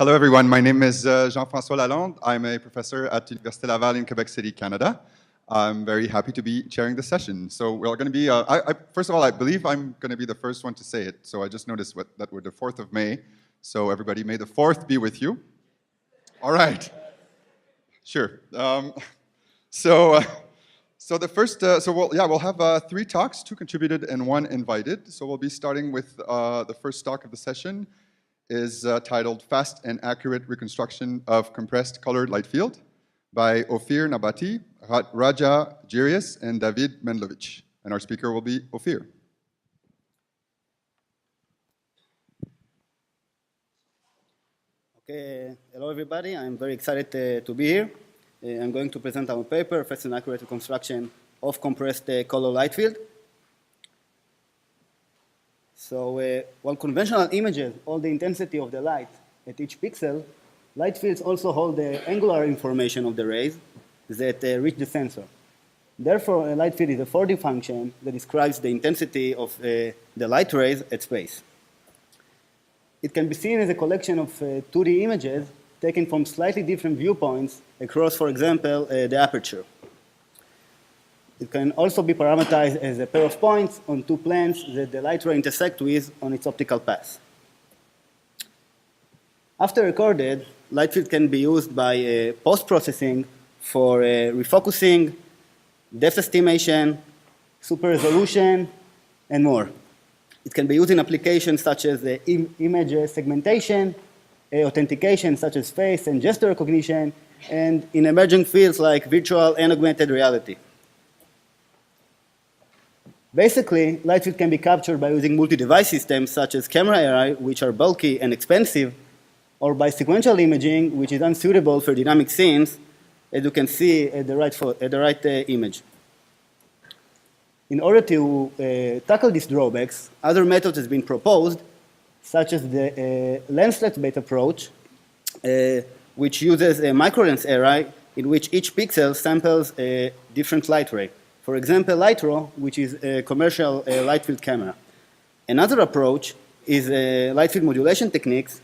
Hello, everyone. My name is Jean-François Lalonde. I'm a professor at Université Laval in Quebec City, Canada. I'm very happy to be chairing this session. So we're going to be, first of all, I believe I'm going to be the first one to say it. So I just noticed that we're the 4th of May. So everybody, may the 4th be with you. All right. Sure. So we'll have 3 talks, 2 contributed and 1 invited. So we'll be starting with the first talk of the session is titled Fast and Accurate Reconstruction of Compressed Colored Light Field by Ofir Nabati, Raja Giryes, and David Mendlovic. And our speaker will be Ofir. Okay, hello everybody. I'm very excited to be here. I'm going to present our paper, Fast and Accurate Reconstruction of Compressed Color Light Field. So while conventional images hold the intensity of the light at each pixel, light fields also hold the angular information of the rays that reach the sensor. Therefore, a light field is a 4D function that describes the intensity of the light rays at space. It can be seen as a collection of 2D images taken from slightly different viewpoints across, for example, the aperture. It can also be parameterized as a pair of points on 2 planes that the light ray intersect with on its optical path. After recorded, light field can be used by post-processing for refocusing, depth estimation, super resolution, and more. It can be used in applications such as image segmentation, authentication such as face and gesture recognition, and in emerging fields like virtual and augmented reality. Basically, light field can be captured by using multi-device systems such as camera array, which are bulky and expensive, or by sequential imaging, which is unsuitable for dynamic scenes, as you can see at the right image. In order to tackle these drawbacks, other methods have been proposed, such as the lensless-based approach, which uses a microlens array in which each pixel samples a different light ray. For example, LightRAW, which is a commercial light field camera. Another approach is light field modulation techniques,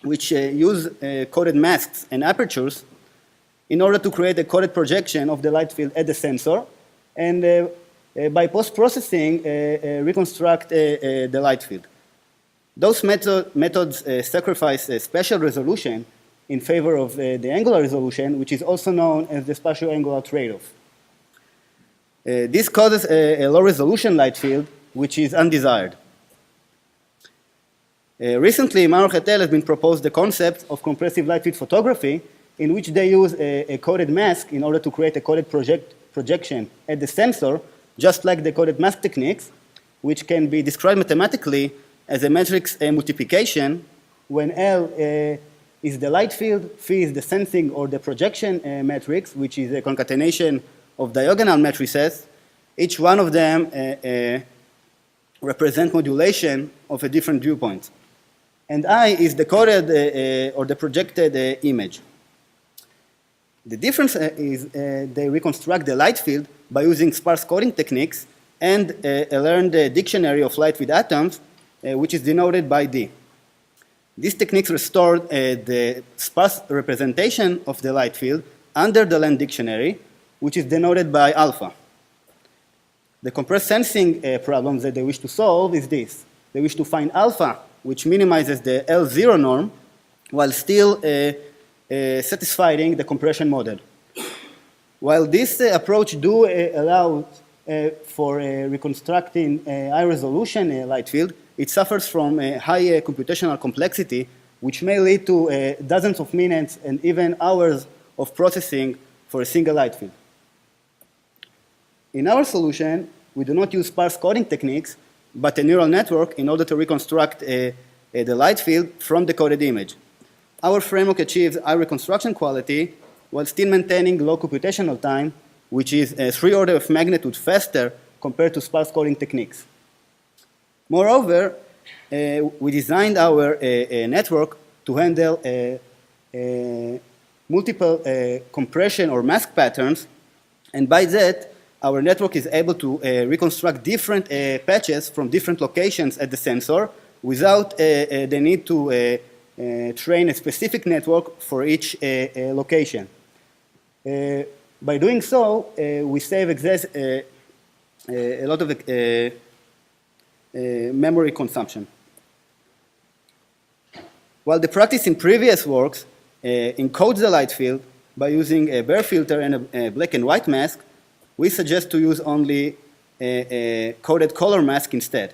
which use coded masks and apertures in order to create a coded projection of the light field at the sensor, and by post-processing, reconstruct the light field. Those methods sacrifice spatial resolution in favor of the angular resolution, which is also known as the spatial-angular trade-off. This causes a low-resolution light field, which is undesired. Recently, Maroch et al. Has been proposed the concept of compressive light field photography, in which they use a coded mask in order to create a coded projection at the sensor, just like the coded mask techniques, which can be described mathematically as a matrix multiplication, when L is the light field, phi is the sensing or the projection matrix, which is a concatenation of diagonal matrices. Each one of them represent modulation of a different viewpoint. And I is the coded or the projected image. The difference is they reconstruct the light field by using sparse coding techniques and a learned dictionary of light field atoms, which is denoted by D. These techniques restore the sparse representation of the light field under the learned dictionary, which is denoted by alpha. The compressed sensing problems that they wish to solve is this. They wish to find alpha, which minimizes the L0 norm, while still satisfying the compression model. While this approach do allow for reconstructing high-resolution light field, it suffers from a high computational complexity, which may lead to dozens of minutes and even hours of processing for a single light field. In our solution, we do not use sparse coding techniques, but a neural network in order to reconstruct the light field from the coded image. Our framework achieves high reconstruction quality while still maintaining low computational time, which is 3 orders of magnitude faster compared to sparse coding techniques. Moreover, we designed our network to handle multiple compression or mask patterns, and by that, our network is able to reconstruct different patches from different locations at the sensor without the need to train a specific network for each location. By doing so, we save a lot of memory consumption. While the practice in previous works encodes the light field by using a bare filter and a black and white mask, we suggest to use only a coded color mask instead.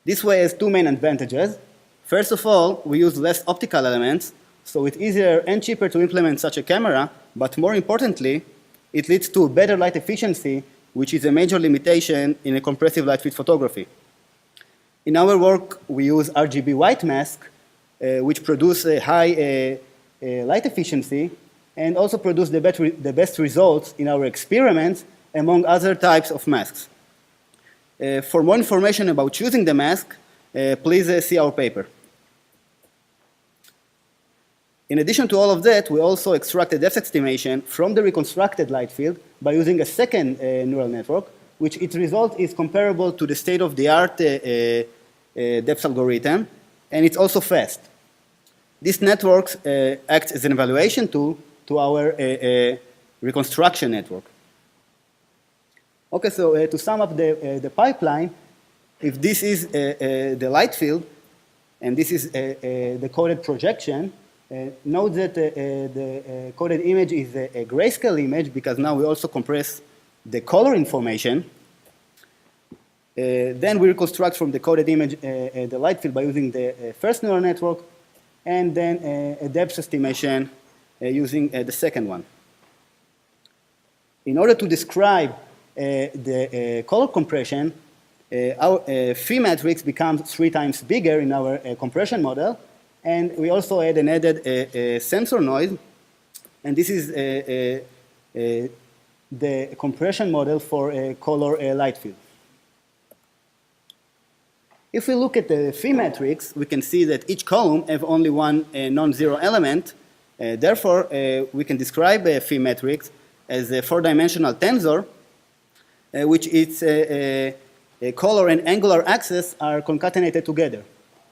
This way has two main advantages. First of all, we use less optical elements, so it's easier and cheaper to implement such a camera, but more importantly, it leads to better light efficiency, which is a major limitation in a compressive light field photography. In our work, we use RGB white mask, which produce a high light efficiency and also produce the best results in our experiments among other types of masks. For more information about choosing the mask, please see our paper. In addition to all of that, we also extract a depth estimation from the reconstructed light field by using a second neural network, which its result is comparable to the state-of-the-art depth algorithm, and it's also fast. This network acts as an evaluation tool to our reconstruction network. Okay, so to sum up the pipeline, if this is the light field, and this is the coded projection, note that the coded image is a grayscale image because now we also compress the color information. Then we reconstruct from the coded image the light field by using the first neural network, and then a depth estimation using the second one. In order to describe the color compression, our phi matrix becomes 3 times bigger in our compression model, and we also add an added sensor noise, and this is the compression model for a color light field. If we look at the phi matrix, we can see that each column has only one non-zero element. Therefore, we can describe a phi matrix as a 4-dimensional tensor, which its a color and angular axis are concatenated together.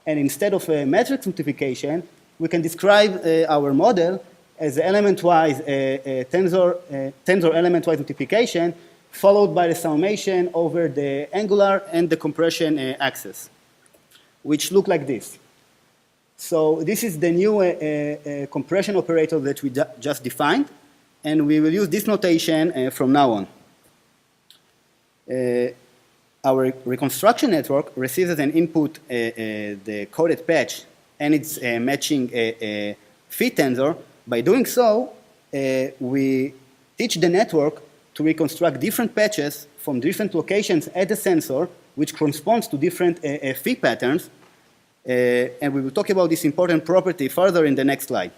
And instead of a matrix multiplication, we can describe our model as element-wise tensor element-wise multiplication, followed by the summation over the angular and the compression axis, which look like this. So this is the new compression operator that we just defined, and we will use this notation from now on. Our reconstruction network receives as an input the coded patch and its matching phi tensor. By doing so, we teach the network to reconstruct different patches from different locations at the sensor, which corresponds to different phi patterns. And we will talk about this important property further in the next slide.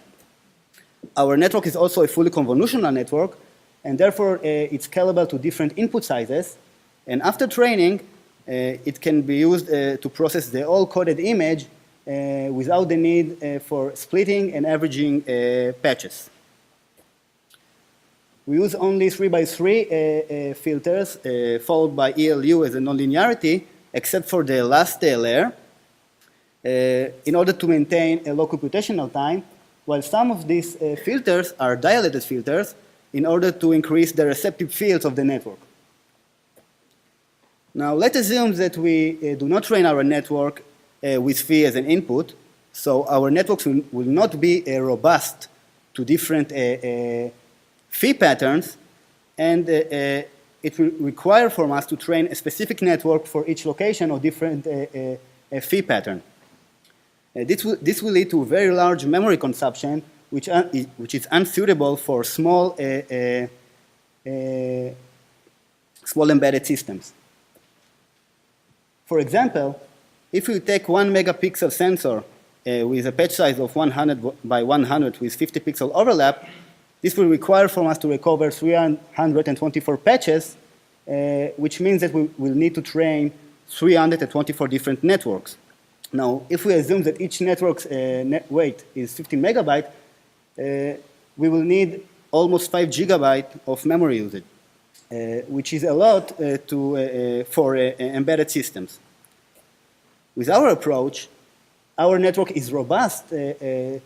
Our network is also a fully convolutional network, and therefore it's scalable to different input sizes. And after training, it can be used to process the whole coded image without the need for splitting and averaging patches. We use only 3x3 filters, followed by ELU as a nonlinearity, except for the last layer, in order to maintain a low computational time, while some of these filters are dilated filters in order to increase the receptive fields of the network. Now, let's assume that we do not train our network with phi as an input, so our networks will not be robust to different phi patterns, and it will require from us to train a specific network for each location or different phi pattern. This will lead to very large memory consumption, which is unsuitable for small embedded systems. For example, if we take 1 megapixel sensor with a patch size of 100 by 100 with 50 pixel overlap, this will require from us to recover 324 patches, which means that we will need to train 324 different networks. Now, if we assume that each network's net weight is 15 megabyte, we will need almost 5 gigabyte of memory usage, which is a lot for embedded systems. With our approach, our network is robust to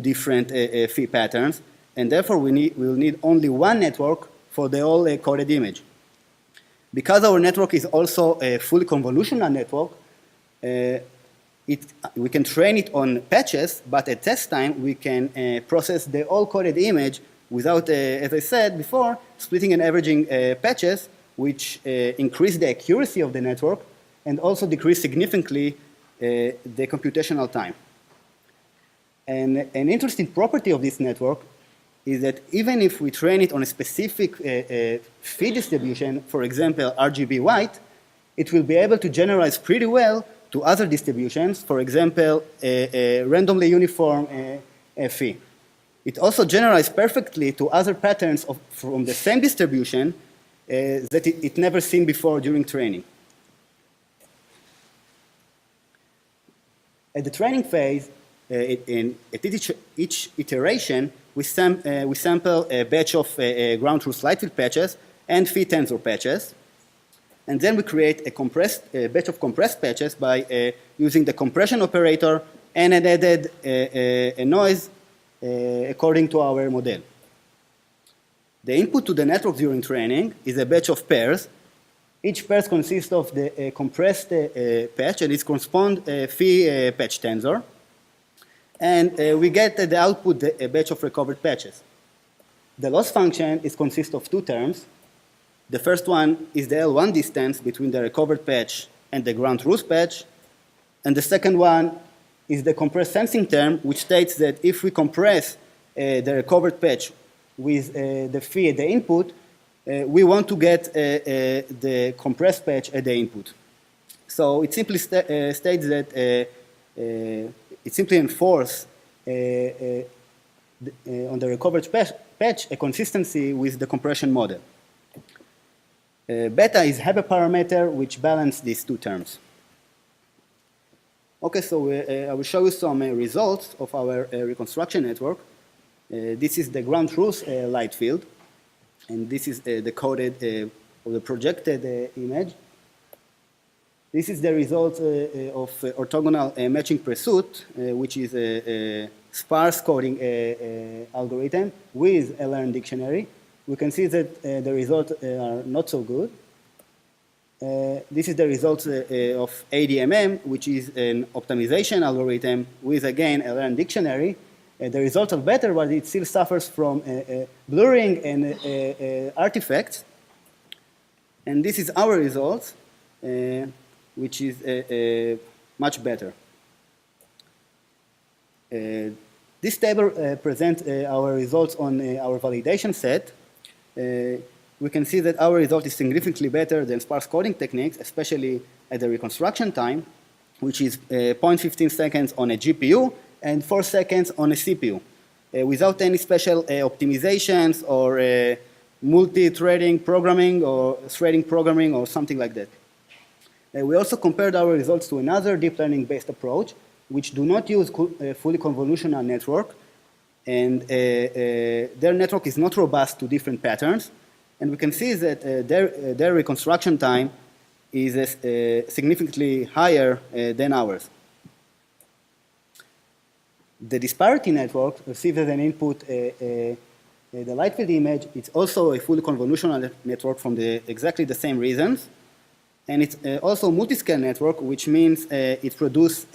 different phi patterns, and therefore we'll need only one network for the whole coded image. Because our network is also a fully convolutional network, we can train it on patches, but at test time, we can process the whole coded image without, as I said before, splitting and averaging patches, which increase the accuracy of the network and also decrease significantly the computational time. And an interesting property of this network is that even if we train it on a specific phi distribution, for example, RGB white, it will be able to generalize pretty well to other distributions, for example, a randomly uniform phi. It also generalizes perfectly to other patterns from the same distribution that it never seen before during training. At the training phase, at each iteration, we sample a batch of ground truth light field patches and phi tensor patches. And then we create a batch of compressed patches by using the compression operator and an added noise according to our model. The input to the network during training is a batch of pairs. Each pair consists of the compressed patch and its correspond phi patch tensor. And we get the output a batch of recovered patches. The loss function consists of two terms. The first one is the L1 distance between the recovered patch and the ground truth patch. And the second one is the compressed sensing term, which states that if we compress the recovered patch with the phi at the input, we want to get the compressed patch at the input. So it simply states that it simply enforces on the recovered patch a consistency with the compression model. Beta is Hebel parameter which balances these two terms. Okay, so I will show you some results of our reconstruction network. This is the ground truth light field, and this is the coded or the projected image. This is the result of orthogonal matching pursuit, which is a sparse coding algorithm with a learned dictionary. We can see that the results are not so good. This is the result of ADMM, which is an optimization algorithm with, again, a learned dictionary. The results are better, but it still suffers from blurring and artifacts. And this is our results, which is much better. This table presents our results on our validation set. We can see that our result is significantly better than sparse coding techniques, especially at the reconstruction time, which is 0.15 seconds on a GPU and 4 seconds on a CPU, without any special optimizations or multi-threading programming or threading programming or something like that. We also compared our results to another deep learning-based approach, which do not use a fully convolutional network, and their network is not robust to different patterns. And we can see that their reconstruction time is significantly higher than ours. The disparity network receives as an input the light field image. It's also a fully convolutional network from exactly the same reasons. And it's also a multi-scale network, which means it produces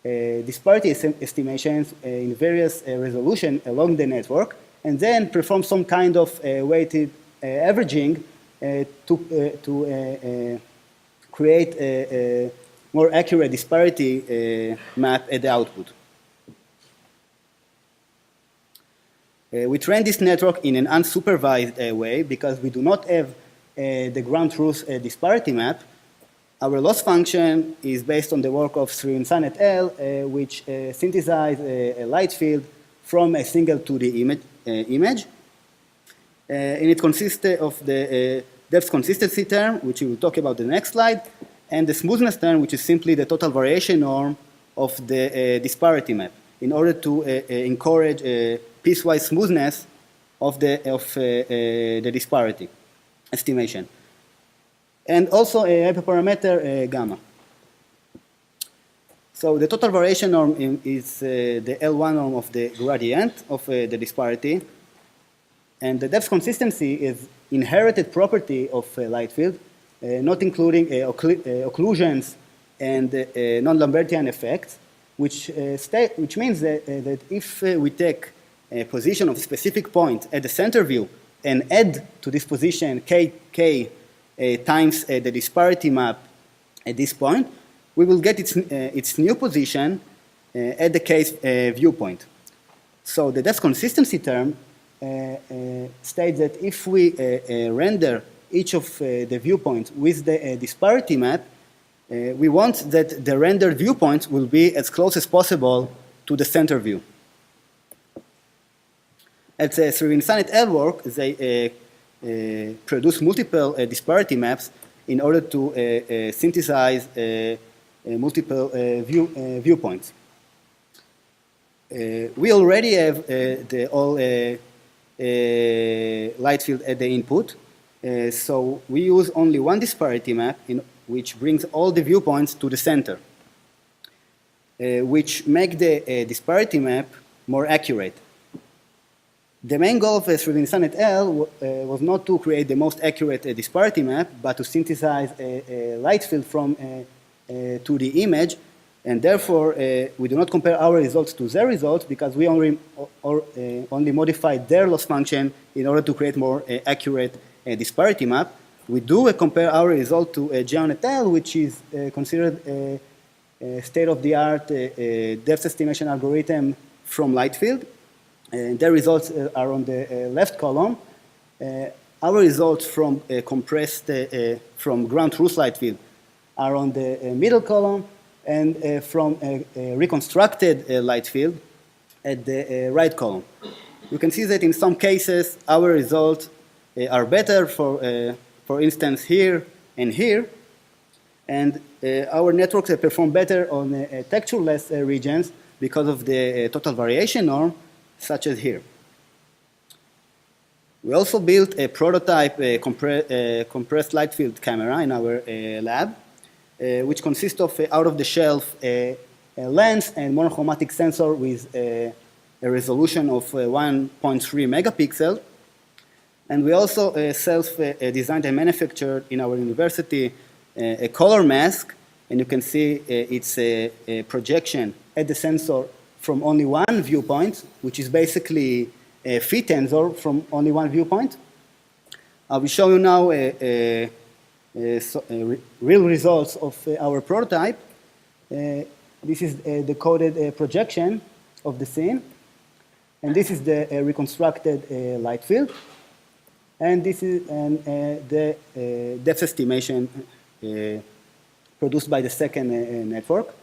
disparity estimations in various resolutions along the network, and then perform some kind of weighted averaging to create a more accurate disparity map at the output. We train this network in an unsupervised way because we do not have the ground truth disparity map. Our loss function is based on the work of Srivinsan et al., which synthesized a light field from a single 2D image. And it consists of the depth consistency term, which we will talk about the next slide, and the smoothness term, which is simply the total variation norm of the disparity map, in order to encourage piecewise smoothness of the disparity estimation. And also a hyperparameter gamma. So the total variation norm is the L1 norm of the gradient of the disparity. And the depth consistency is inherited property of a light field, not including occlusions and non-Lambertian effects, which means that if we take a position of a specific point at the center view and add to this position k times the disparity map at this point, we will get its new position at the case viewpoint. So the depth consistency term states that if we render each of the viewpoints with the disparity map, we want that the rendered viewpoints will be as close as possible to the center view. At Srivinsanit L work, they produce multiple disparity maps in order to synthesize multiple viewpoints. We already have the all light field at the input, so we use only one disparity map which brings all the viewpoints to the center, which make the disparity map more accurate. The main goal of Srivinsanit L was not to create the most accurate disparity map, but to synthesize a light field from 2D image, and therefore we do not compare our results to their results because we only modified their loss function in order to create more accurate disparity map. We do compare our result to Giryes et al., which is considered a state-of-the-art depth estimation algorithm from light field. Their results are on the left column. Our results from compressed, from ground truth light field are on the middle column, and from a reconstructed light field at the right column. You can see that in some cases our results are better, for instance here and here, and our networks perform better on textureless regions because of the total variation norm, such as here. We also built a prototype compressed light field camera in our lab, which consists of out-of-the-shelf lens and monochromatic sensor with a resolution of 1.3 megapixels. And we also self-designed and manufactured in our university a color mask, and you can see it's a projection at the sensor from only one viewpoint, which is basically a phi tensor from only one viewpoint. I will show you now real results of our prototype. This is the coded projection of the scene, and this is the reconstructed light field, and this is the depth estimation produced by the second network.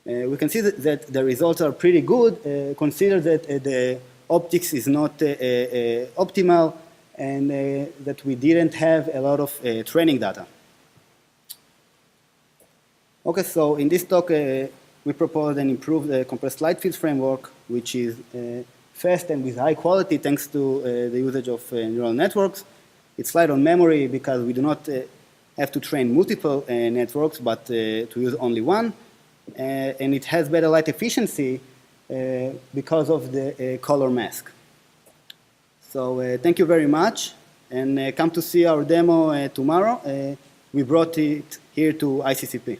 We can see that the results are pretty good. Consider that the optics is not optimal, and that we didn't have a lot of training data. Okay, so in this talk, we propose an improved compressed light field framework, which is fast and with high quality thanks to the usage of neural networks. It's light on memory because we do not have to train multiple networks, but to use only one. And it has better light efficiency because of the color mask. So thank you very much, and come to see our demo tomorrow. We brought it here to ICCP.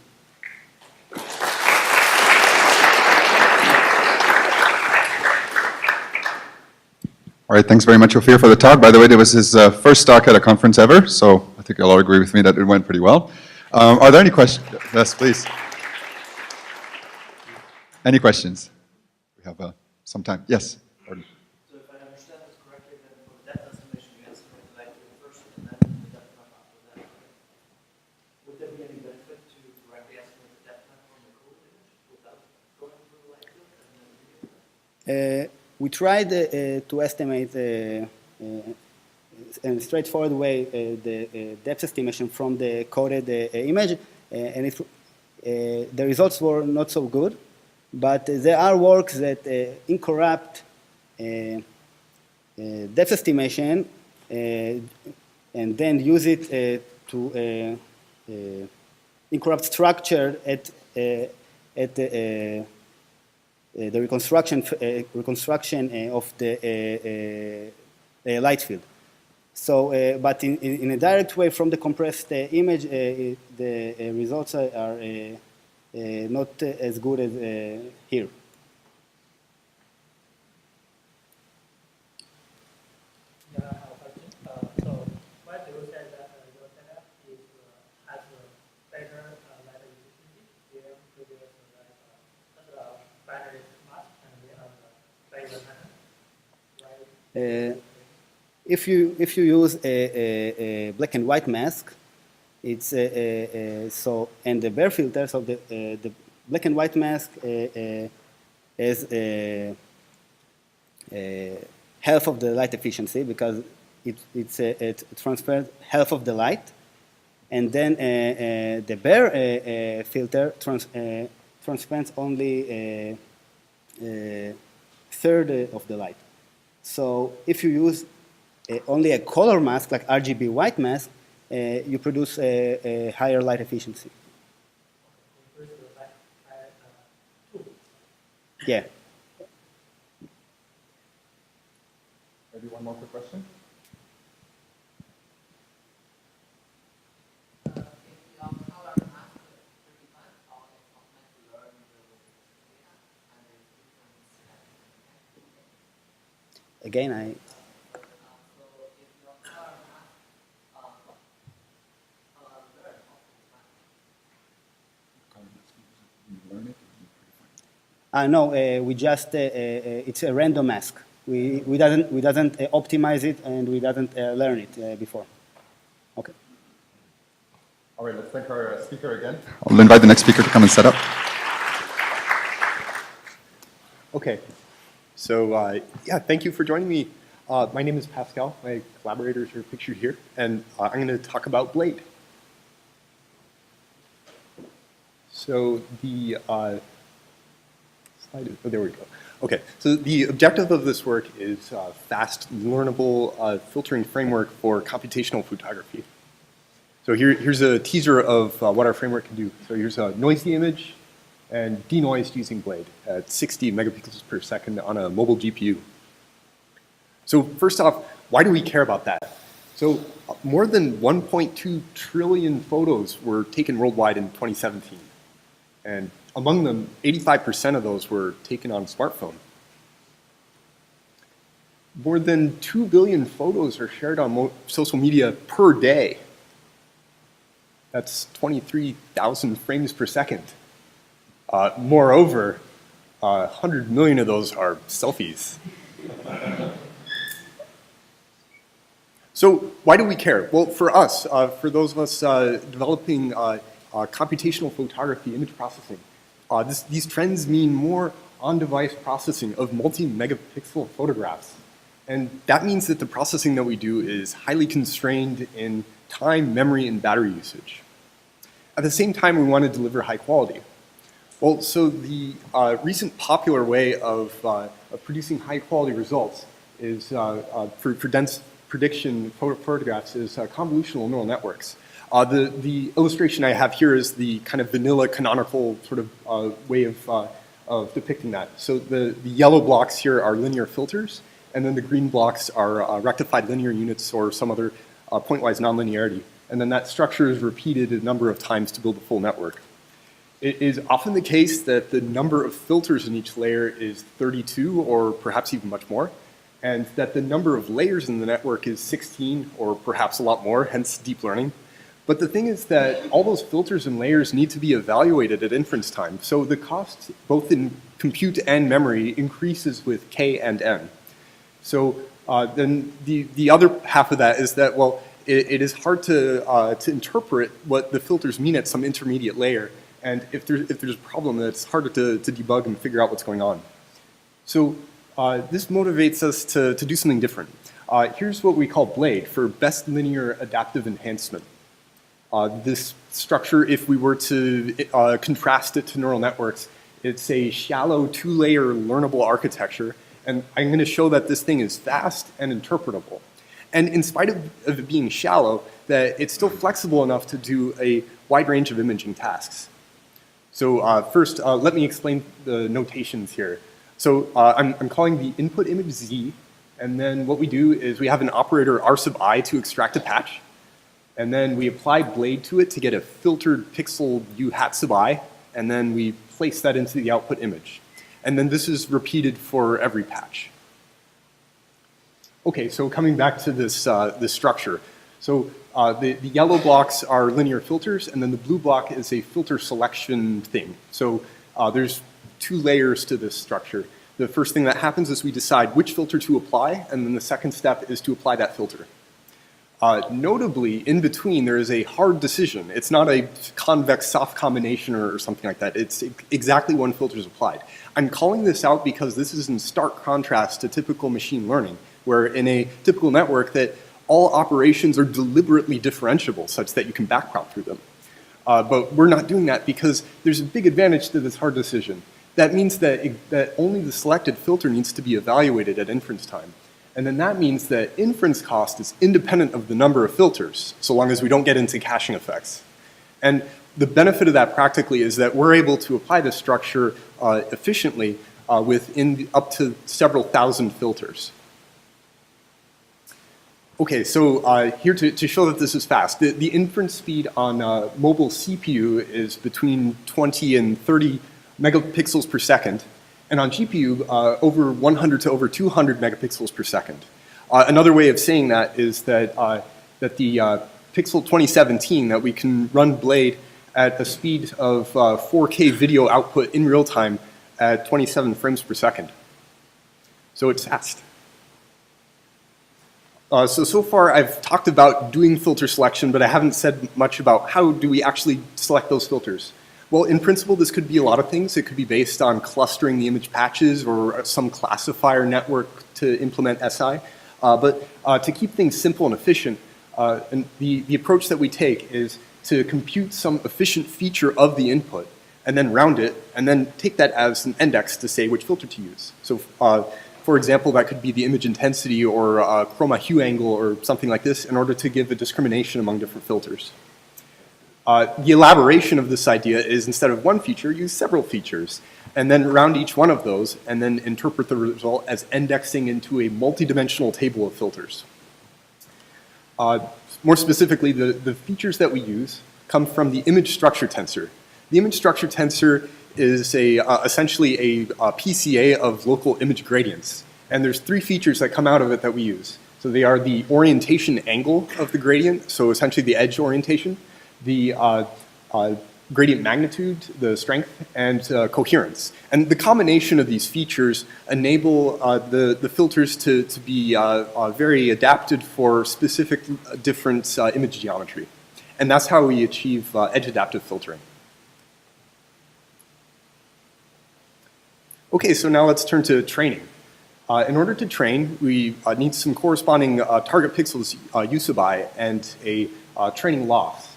All right, thanks very much, Ofir, for the talk. By the way, it was his first talk at a conference ever, so I think you'll all agree with me that it went pretty well. Are there any questions? Yes, please. Any questions? We have some time. Yes? Pardon. So if I understand this correctly, then for the depth estimation, you estimate the light field first and then the depth map after that, right? Would there be any benefit to directly estimate the depth map from the code image without going through the light field and then reading it? We tried to estimate in a straightforward way the depth estimation from the coded image, and the results were not so good. But there are works that incorrupt depth estimation and then use it to incorrupt structure at at the reconstruction of the light field. So, but in a direct way from the compressed image, the results are not as good as here. Yeah, I have a question. So, why do you say that your setup is, has a better light efficiency than previous battery mask and the Peyman panel, right? If you use a black and white mask, it's so, and the bare filter, so the black and white mask has half of the light efficiency because it transfers half of the light, and then the bare filter transfers only a third of the light. So if you use only a color mask like RGB white mask, you produce a higher light efficiency. Yeah. Maybe one more quick question. Again, I. No, we just it's a random mask. We doesn't optimize it and we doesn't learn it before. Okay. All right, let's thank our speaker again. I'll invite the next speaker to come and set up. Okay, so yeah, thank you for joining me. My name is Pascal. My collaborators are pictured here, and I'm going to talk about Blade. So the slide is, oh, there we go. Okay, so the objective of this work is fast, learnable filtering framework for computational photography. So here's a teaser of what our framework can do. So here's a noisy image and denoised using Blade at 60 megapixels per second on a mobile GPU. So first off, why do we care about that? So more than 1.2 trillion photos were taken worldwide in 2017. And among them, 85% of those were taken on a smartphone. More than 2 billion photos are shared on social media per day. That's 23,000 frames per second. Moreover, 100 million of those are selfies. So why do we care? Well, for us, for those of us developing computational photography, image processing, these trends mean more on-device processing of multi-megapixel photographs. And that means that the processing that we do is highly constrained in time, memory, and battery usage. At the same time, we want to deliver high quality. Well, so the recent popular way of producing high quality results is for dense prediction photographs is convolutional neural networks. The illustration I have here is the kind of vanilla canonical sort of way of depicting that. So the yellow blocks here are linear filters, and then the green blocks are rectified linear units or some other pointwise nonlinearity. And then that structure is repeated a number of times to build a full network. It is often the case that the number of filters in each layer is 32 or perhaps even much more, and that the number of layers in the network is 16 or perhaps a lot more, hence deep learning. But the thing is that all those filters and layers need to be evaluated at inference time. So the cost, both in compute and memory, increases with k and n. So then the other half of that is that, well, it is hard to interpret what the filters mean at some intermediate layer. And if there's a problem, it's harder to debug and figure out what's going on. So this motivates us to do something different. Here's what we call BLADE, for Best Linear Adaptive Enhancement. This structure, if we were to contrast it to neural networks, it's a shallow two-layer learnable architecture. And I'm going to show that this thing is fast and interpretable. And in spite of it being shallow, that it's still flexible enough to do a wide range of imaging tasks. So first, let me explain the notations here. So I'm calling the input image Z, and then what we do is we have an operator R sub I to extract a patch, and then we apply blade to it to get a filtered pixel U hat sub I, and then we place that into the output image. And then this is repeated for every patch. Okay, so coming back to this, this structure. So the yellow blocks are linear filters, and then the blue block is a filter selection thing. So there's 2 layers to this structure. The first thing that happens is we decide which filter to apply, and then the second step is to apply that filter. Notably, in between, there is a hard decision. It's not a convex-soft combination or something like that. It's exactly when filter is applied. I'm calling this out because this is in stark contrast to typical machine learning, where in a typical network that all operations are deliberately differentiable such that you can backprop through them. But we're not doing that because there's a big advantage to this hard decision. That means that only the selected filter needs to be evaluated at inference time. And then that means that inference cost is independent of the number of filters, so long as we don't get into caching effects. And the benefit of that practically is that we're able to apply this structure efficiently within up to several thousand filters. Okay, so here to show that this is fast, the inference speed on mobile CPU is between 20 and 30 megapixels per second, and on GPU, over 100 to over 200 megapixels per second. Another way of saying that is that, that the Pixel 2017, that we can run Blade at a speed of 4K video output in real time at 27 frames per second. So it's fast. So far I've talked about doing filter selection, but I haven't said much about how do we actually select those filters. Well, in principle, this could be a lot of things. It could be based on clustering the image patches or some classifier network to implement SI. But to keep things simple and efficient, and the approach that we take is to compute some efficient feature of the input and then round it and then take that as an index to say which filter to use. So for example, that could be the image intensity or chroma hue angle or something like this in order to give a discrimination among different filters. The elaboration of this idea is instead of one feature, use several features, and then round each one of those, and then interpret the result as indexing into a multidimensional table of filters. More specifically, the features that we use come from the image structure tensor. The image structure tensor is essentially a PCA of local image gradients, and there's 3 features that come out of it that we use. So they are the orientation angle of the gradient, so essentially the edge orientation, the gradient magnitude, the strength, and coherence. And the combination of these features enable the filters to be very adapted for specific different image geometry. And that's how we achieve edge adaptive filtering. Okay, so now let's turn to training. In order to train, we need some corresponding target pixels U sub I and a training loss.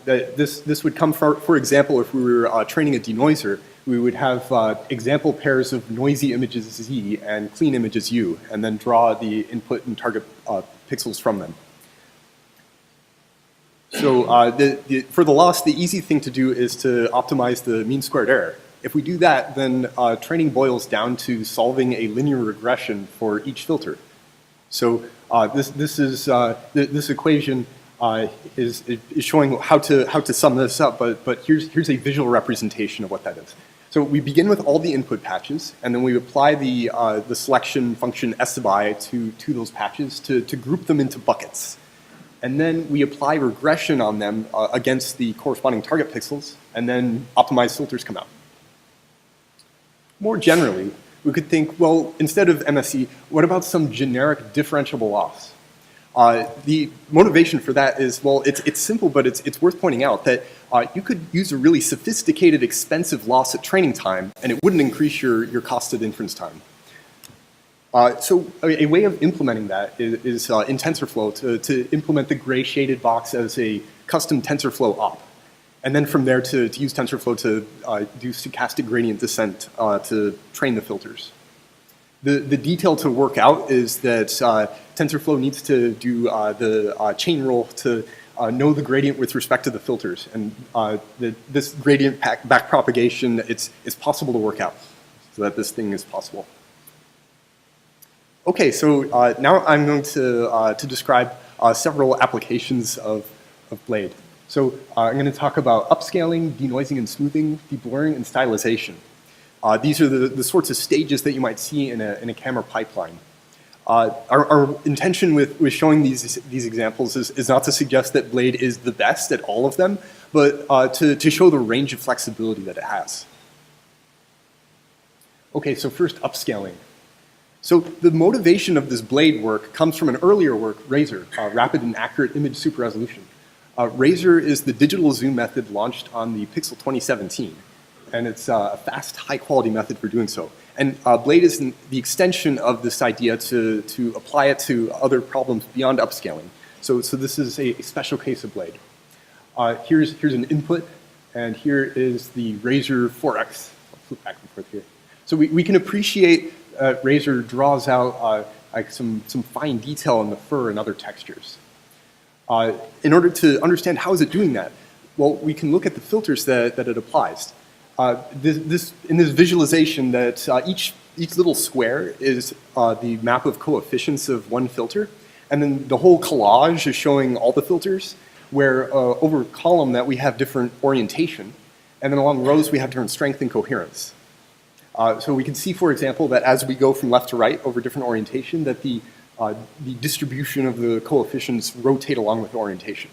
This would come, for example, if we were training a denoiser, we would have example pairs of noisy images Z and clean images U, and then draw the input and target pixels from them. So for the loss, the easy thing to do is to optimize the mean squared error. If we do that, then training boils down to solving a linear regression for each filter. So this equation is showing how to sum this up, but here's a visual representation of what that is. So we begin with all the input patches, and then we apply the selection function S sub I to those patches to group them into buckets. And then we apply regression on them against the corresponding target pixels, and then optimized filters come out. More generally, we could think, well, instead of MSE, what about some generic differentiable loss? The motivation for that is, well, it's simple, but it's worth pointing out that you could use a really sophisticated, expensive loss at training time, and it wouldn't increase your cost at inference time. So a way of implementing that is in TensorFlow to implement the gray shaded box as a custom TensorFlow op. And then from there to use TensorFlow to do stochastic gradient descent to train the filters. The detail to work out is that TensorFlow needs to do the chain rule to know the gradient with respect to the filters. And this gradient backpropagation, it's possible to work out so that this thing is possible. Okay, so now I'm going to describe several applications of Blade. So I'm going to talk about upscaling, denoising and smoothing, deblurring, and stylization. These are the sorts of stages that you might see in a camera pipeline. Our intention with showing these examples is not to suggest that Blade is the best at all of them, but to show the range of flexibility that it has. Okay, so first upscaling. So the motivation of this Blade work comes from an earlier work, Razor, Rapid and Accurate Image Super Resolution. Razor is the digital zoom method launched on the Pixel 2017, and it's a fast, high-quality method for doing so. And Blade is the extension of this idea to apply it to other problems beyond upscaling. So this is a special case of Blade. Here's an input, and here is the Razor 4X. I'll flip back and forth here. So we can appreciate Razor draws out like some fine detail in the fur and other textures. In order to understand how is it doing that, well, we can look at the filters that it applies. In this visualization, that each little square is the map of coefficients of one filter, and then the whole collage is showing all the filters, where over column that we have different orientation, and then along rows we have different strength and coherence. So we can see, for example, that as we go from left to right over different orientation, that the distribution of the coefficients rotate along with orientation.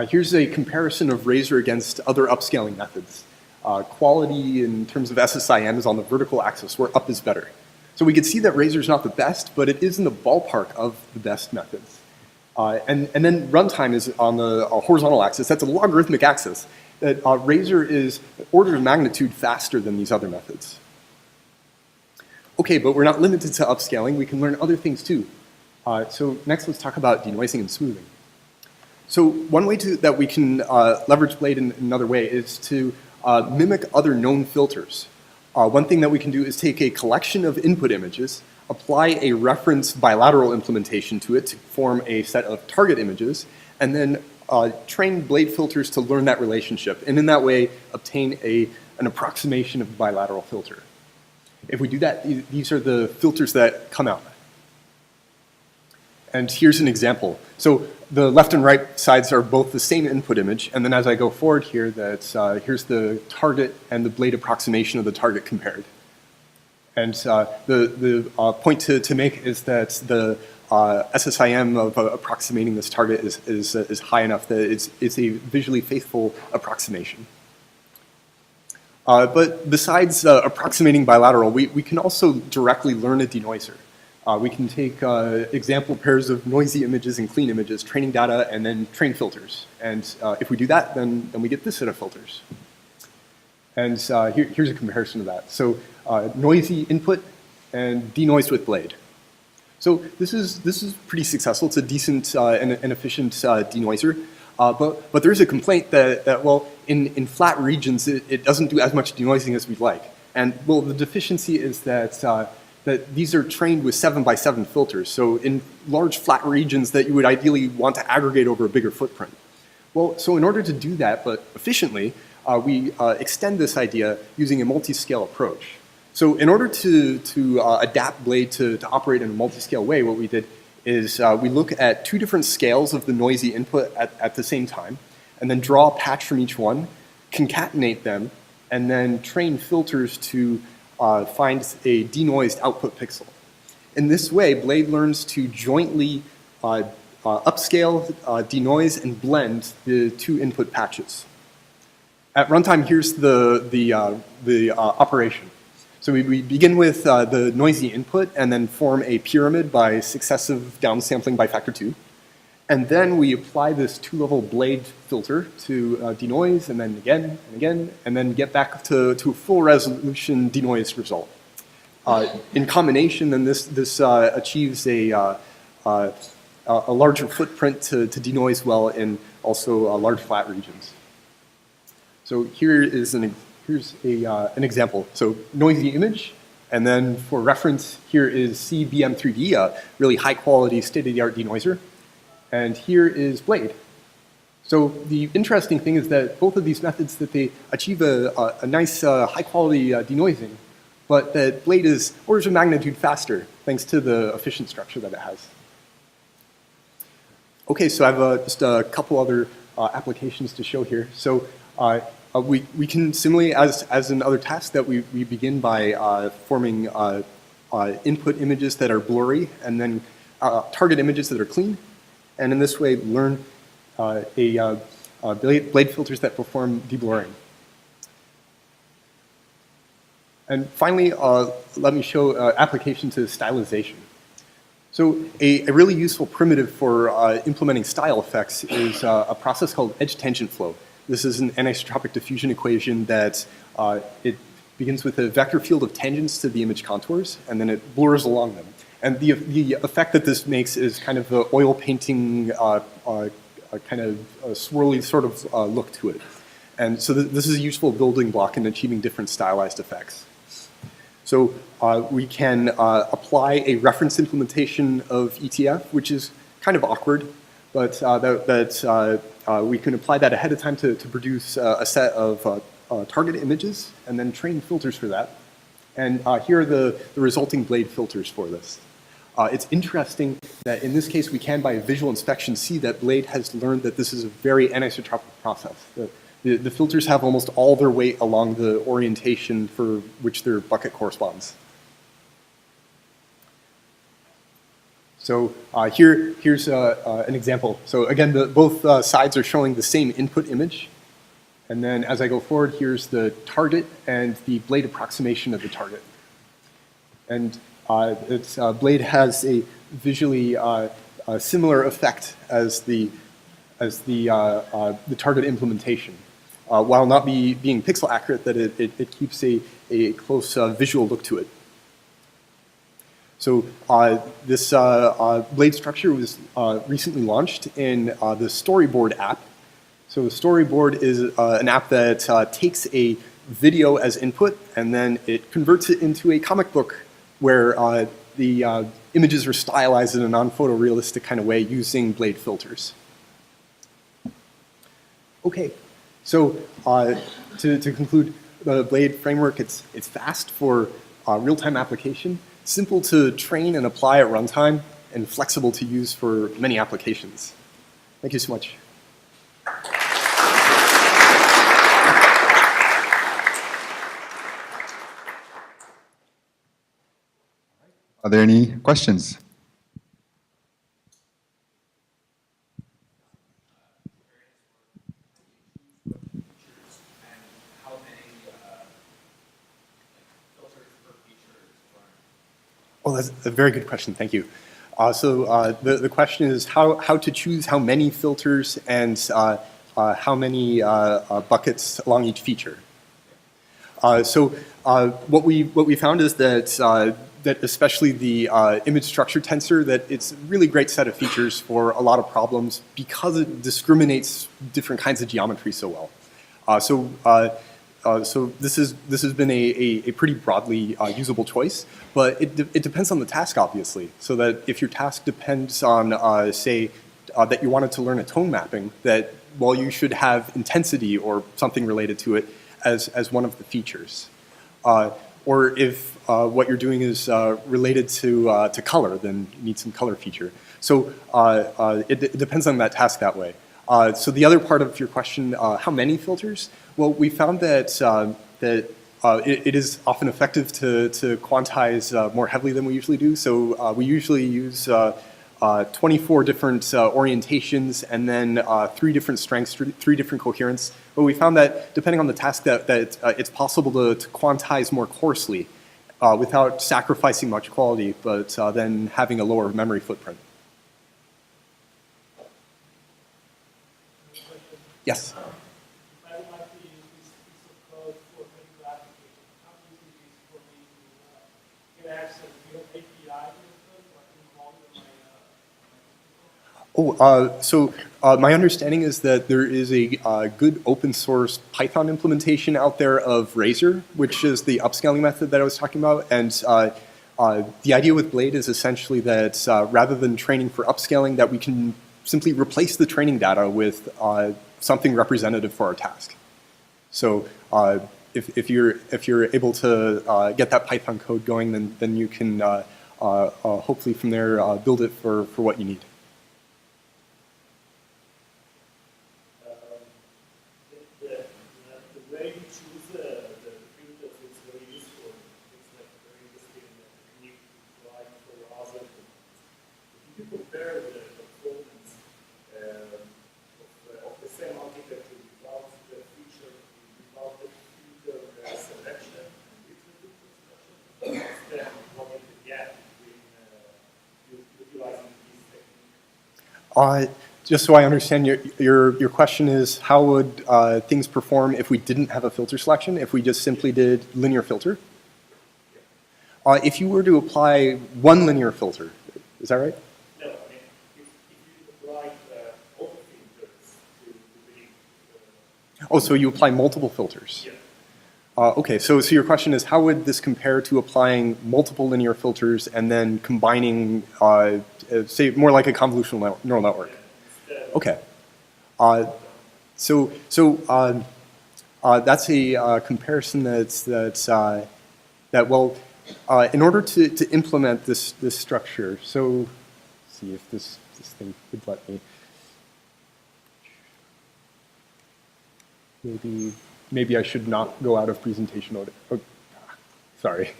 Here's a comparison of Razor against other upscaling methods. Quality in terms of SSIM is on the vertical axis, where up is better. So we can see that Razor is not the best, but it is in the ballpark of the best methods. And then runtime is on the horizontal axis. That's a logarithmic axis. That Razor is order of magnitude faster than these other methods. Okay, but we're not limited to upscaling. We can learn other things too. So next, let's talk about denoising and smoothing. So one way that we can leverage Blade in another way is to mimic other known filters. One thing that we can do is take a collection of input images, apply a reference bilateral implementation to it to form a set of target images, and then train Blade filters to learn that relationship, and in that way obtain an approximation of the bilateral filter. If we do that, these are the filters that come out. And here's an example. So the left and right sides are both the same input image, and then as I go forward here, here's the target and the Blade approximation of the target compared. And the point to make is that the SSIM of approximating this target is high enough that it's a visually faithful approximation. But besides approximating bilateral, we can also directly learn a denoiser. We can take example pairs of noisy images and clean images, training data, and then train filters. And if we do that, then we get this set of filters. And here's a comparison of that. So noisy input and denoise with Blade. So this is pretty successful. It's a decent and efficient denoiser. But there's a complaint that well, in flat regions, it doesn't do as much denoising as we'd like. And well, the deficiency is that these are trained with 7x7 filters. So in large flat regions that you would ideally want to aggregate over a bigger footprint. Well, so in order to do that, but efficiently, we extend this idea using a multi-scale approach. So in order to adapt Blade to operate in a multi-scale way, what we did is we look at two different scales of the noisy input at the same time, and then draw a patch from each one, concatenate them, and then train filters to find a denoised output pixel. In this way, Blade learns to jointly upscale, denoise, and blend the two input patches. At runtime, here's the operation. So we begin with the noisy input and then form a pyramid by successive downsampling by factor 2. And then we apply this two-level Blade filter to denoise, and then again and again, and then get back to a full resolution denoised result. In combination, then this achieves a larger footprint to denoise well in also large flat regions. So here's an example. So noisy image, And then for reference, here is CBM3D, a really high-quality, state-of-the-art denoiser. And here is Blade. So the interesting thing is that both of these methods, that they achieve a nice, high-quality denoising, but that Blade is orders of magnitude faster, thanks to the efficient structure that it has. Okay, so I have just a couple other applications to show here. So we can similarly, as in other tasks, that we begin by forming input images that are blurry, and then target images that are clean, and in this way learn blade filters that perform deblurring. And finally, let me show application to stylization. So a really useful primitive for implementing style effects is a process called edge tangent flow. This is an anisotropic diffusion equation that it begins with a vector field of tangents to the image contours, and then it blurs along them. And the effect that this makes is kind of the oil painting kind of swirly sort of look to it. And so this is a useful building block in achieving different stylized effects. So we can apply a reference implementation of ETF, which is kind of awkward, but we can apply that ahead of time to produce a set of target images and then train filters for that. And here are the resulting Blade filters for this. It's interesting that in this case we can, by visual inspection, see that Blade has learned that this is a very anisotropic process. The filters have almost all their weight along the orientation for which their bucket corresponds. So here's an example. So again, both sides are showing the same input image. And then as I go forward, here's the target and the Blade approximation of the target. And Blade has a visually similar effect as the target implementation. While not being pixel accurate, that it keeps a close visual look to it. So this Blade structure was recently launched in the Storyboard app. So the Storyboard is an app that takes a video as input, and then it converts it into a comic book where the images are stylized in a non-photorealistic kind of way using Blade filters. Okay. So to conclude, the Blade framework, it's fast for real-time application, simple to train and apply at runtime, and flexible to use for many applications. Thank you so much. Are there any questions? Oh, that's a very good question. Thank you. So the question is how to choose how many filters and how many buckets along each feature. So what we found is that that especially the image structure tensor, that it's a really great set of features for a lot of problems because it discriminates different kinds of geometry so well. So this has been a pretty broadly usable choice, but it depends on the task, obviously. So that if your task depends on, say, that you wanted to learn a tone mapping, that, well, you should have intensity or something related to it as one of the features. Or if what you're doing is related to color, then you need some color feature. So it depends on that task that way. So the other part of your question, how many filters? Well, we found that it is often effective to quantize more heavily than we usually do. So we usually use 24 different orientations and then 3 different strengths, 3 different coherence. But we found that depending on the task that it's possible to quantize more coarsely without sacrificing much quality, but then having a lower memory footprint. Yes? I would like to use this piece of code for medical application. How easy it is for me to get access to your API to this code so I can call it on my My understanding is that there is a good open source Python implementation out there of Razor, which is the upscaling method that I was talking about. And the idea with Blade is essentially that rather than training for upscaling, that we can simply replace the training data with something representative for our task. So if you're able to get that Python code going, then you can hopefully from there build it for what you need. The way you choose the filters is very useful. It's like very interesting technique to try for other filters. If you compare the performance of the same architecture without the feature, without the filter selection, then what is the gap between utilizing this technique? Just so I understand, your question is how would things perform if we didn't have a filter selection, if we just simply did linear filter? If you were to apply one linear filter, is that right? No, I mean, if you apply all the filters to the Oh, so you apply multiple filters? yeah. Okay, so your question is how would this compare to applying multiple linear filters and then combining, say, more like a convolutional neural network? Okay. So that's a comparison that well, in order to implement this structure, so let's see if this thing would let me. Maybe I should not go out of presentation mode. Oh, sorry.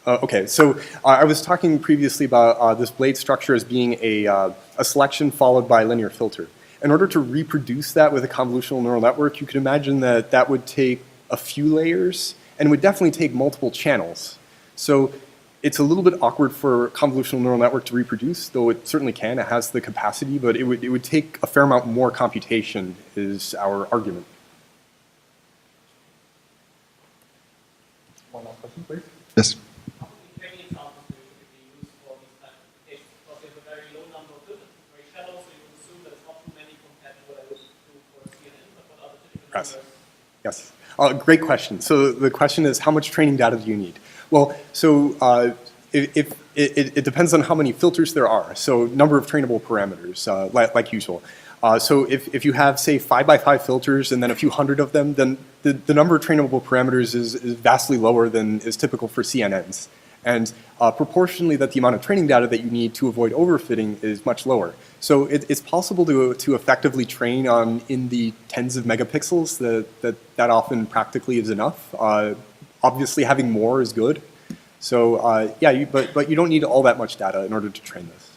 Okay, so I was talking previously about this blade structure as being a selection followed by a linear filter. In order to reproduce that with a convolutional neural network, you could imagine that that would take a few layers and would definitely take multiple channels. So it's a little bit awkward for a convolutional neural network to reproduce, though it certainly can. It has the capacity, but it would take a fair amount more computation is our argument. One last question, please. Yes. Yes. Great question. So the question is, how much training data do you need? Well, so it depends on how many filters there are. So number of trainable parameters, like usual. So if you have, say, 5 by 5 filters and then a few hundred of them, then the number of trainable parameters is vastly lower than is typical for CNNs. And proportionally, that the amount of training data that you need to avoid overfitting is much lower. So it's possible to effectively train on in the tens of megapixels. That often practically is enough. Obviously, having more is good. So yeah, but you don't need all that much data in order to train this.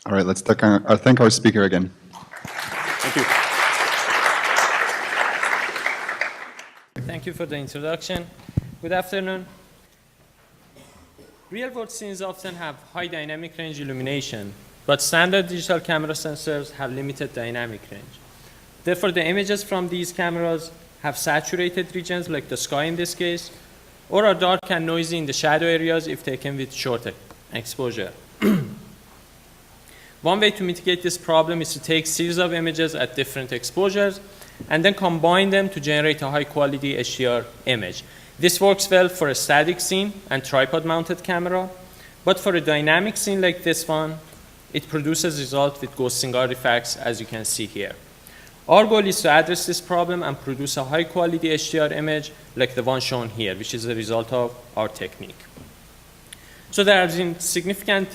All right, let's thank our speaker again. Thank you. Thank you for the introduction. Good afternoon. Real-world scenes often have high dynamic range illumination, but standard digital camera sensors have limited dynamic range. Therefore, the images from these cameras have saturated regions, like the sky in this case, or are dark and noisy in the shadow areas if taken with short exposure. One way to mitigate this problem is to take series of images at different exposures and then combine them to generate a high-quality HDR image. This works well for a static scene and tripod-mounted camera, but for a dynamic scene like this one, it produces results with ghosting artifacts, as you can see here. Our goal is to address this problem and produce a high-quality HDR image like the one shown here, which is a result of our technique. So there has been significant